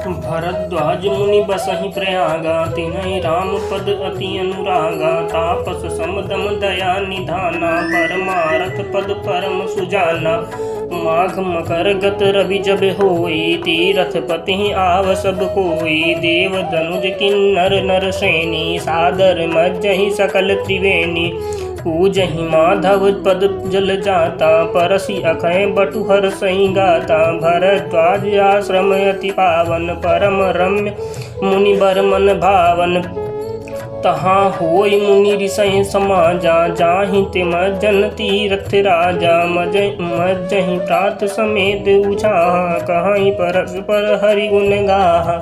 भरद्वाज मुनि बसहि प्रयागा, तिन्हि राम पद अति अनुरागा। तापस समदम दया निधाना, परमारथ पद परम सुजाना। माघ मकर गत रवि जब होई, तीरथ पति आव सब कोई। देव दनुज किन्नर नर सैनी, सादर मज्जहि सकल त्रिवेणी। पूजहि माधव पद जल जाता, परसि अखय बटुहर सही गाता। भरद्वाज आश्रम अति पावन, परम रम्य मुनि बर मन भावन। तहाँ होय मुनि ऋषि समाजा, जाहि ते मज्जन तीरथ राजा। मज्जहि प्रात समेत उछाहा, कहहि परस्पर हरि गुण गाहा।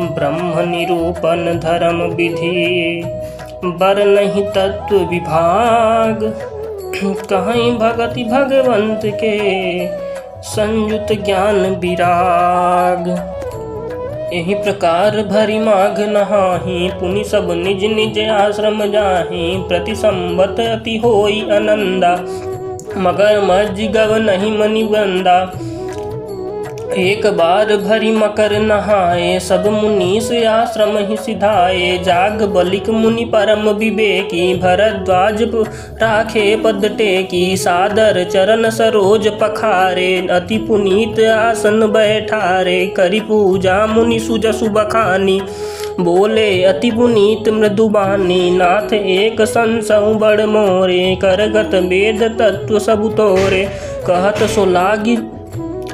ब्रह्म निरूपण धर्म विधि, बरनहि तत्व विभाग। कहीं भगति भगवंत के, संयुत ज्ञान विराग। एहि प्रकार भरी माघ नहाहि, पुनि सब निज निज आश्रम जाहि। प्रति संवत अति होई आनंदा, मगर मज्ज गव नहीं मनि बंदा। एक बार भरी मकर नहाए, सब मुनीस आश्रम ही सिधाए। जाग बलिक मुनि परम विवेकी, भरद्वाज राखे पद टेकी। सादर चरण सरोज पखारे, अति पुनीत आसन बैठारे। करि पूजा मुनि सुजसु बखानी, बोले अति पुनीत मृदुबानी। नाथ एक संसौ बड़ मोरे, करगत वेद तत्व सब तोरे।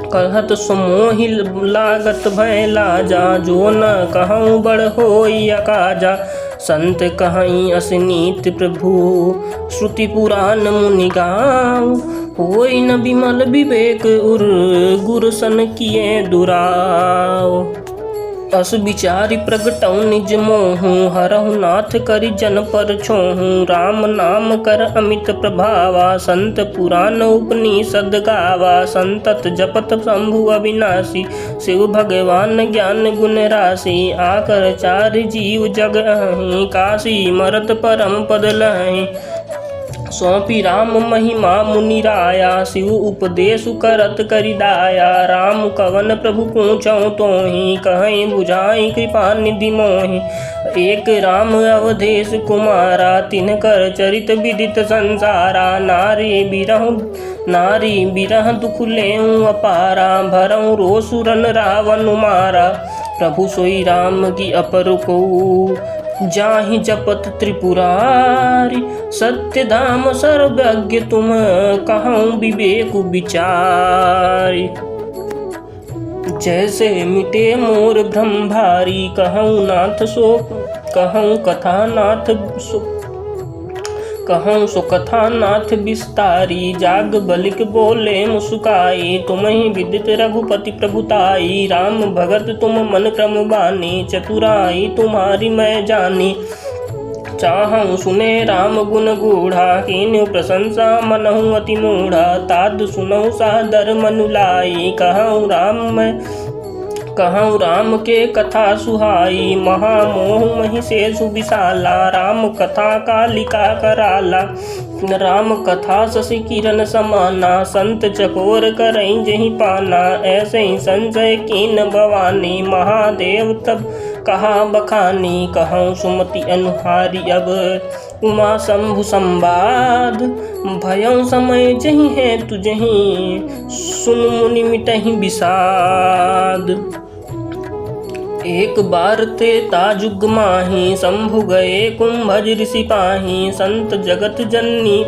कहत सो मोहि लागत भय लाजा, जो न कहूँ बड़ होई अकाजा। संत कहीं असनीत प्रभु, श्रुति पुराण मुनि गाऊं। होई न विमल विवेक उर, गुर सन किए दुराव। अस विचारि प्रगटौ निज मोहु, हरहु नाथ करि जन पर छोहु। राम नाम कर अमित प्रभावा, संत पुराण उपनिषद गावा। संतत जपत शंभु अविनाशी, शिव भगवान ज्ञान गुण राशि। आकर चार जीव जग अहि, काशी मरत परम पद लहि। सौंपी राम महिमा मुनि राया, शिव उपदेश करत करि दाया। राम कवन प्रभु पूछौ तोहि, कहहि बुझाई कृपा निधि मोहि। एक राम अवधेश कुमारा, तिनकर चरित विदित संसारा। नारी बिरह दुख लेऊं अपारा, भरऊं रोसुरन रावण मारा। प्रभु सोई राम की अपर को, जाहि जपत त्रिपुरारी। सत्य धाम सर्वज्ञ तुम, कहूँ विवेक विचारी। जैसे मिटे मोर भ्रम भारी, कहूँ नाथ सो कहूँ कथा नाथ सो कहूँ सो कथा नाथ विस्तारी। जाग बलिक बोले मुस्काई, तुम्हि विदित रघुपति प्रभुताई। राम भगत तुम मन क्रम बानी, चतुराई तुम्हारी मैं जानी। चाहूँ सुने राम गुण गूढ़ा, कीन्यु प्रशंसा मनहु अति मूढ़ा। ताद सुनहु सादर मनु लाई, कहूँ राम के कथा सुहाई। महामोह महि शेषु विशाला, राम कथा कालिका कराला। राम कथा शशि किरण समाना, संत चकोर करई जहि पाना। ऐसे ही संजय कीन भवानी, महादेव तब कहा बखानी। कहूँ सुमति अनुहारी अब, उमा शंभु संवाद। भयं समय जहि है तुझहि, सुन मुनि मिटहि विषाद। एक बार ते ताजुग माही, शंभु गए कुंभज ऋषि पाही। संत जगत जननी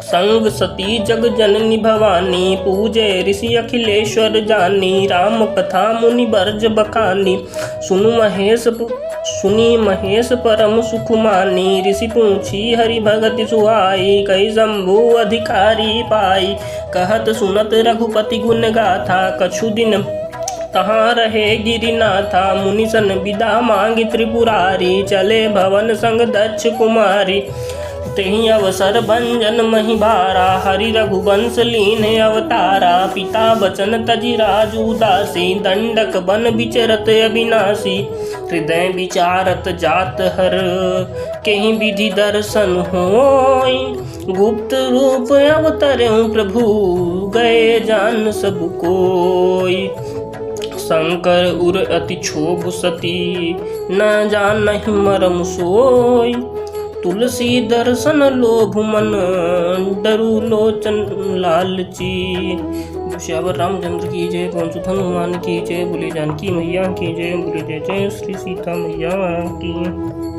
संग सती जग जननी भवानी। पूजे ऋषि अखिलेश्वर जानी, राम कथा मुनि बरज बखानी। सुनी महेश परम सुख मानी, ऋषि पूछी हरि भगति सुहाई। कई शंभु अधिकारी पाई, कहत सुनत रघुपति गुण गाथा। कछु दिन तहाँ रहे गिरिनाथा, मुनि सन विदा मांगी त्रिपुरारी। चले भवन संग दक्ष कुमारी, तेहि अवसर भंजन महि भारा। हरि रघुवंश लीन अवतारा, पिता बचन तजि राजु उदासी। दंडक बन विचरत अविनाशी, हृदय विचारत जात हर। केहि विधि दर्शन होई, गुप्त रूप अवतरऊं प्रभु। गए जान सब कोई, शंकर उर अति क्षोभ सती, न जानहि मरम सोई। तुलसी दर्शन लोभ मन, डरू लोचन लालची। श्यावर रामचंद्र की जय, पवन सुत हनुमान की जय, बोले जानकी मैया की जय, बोले जय जय श्री सीता मैया की।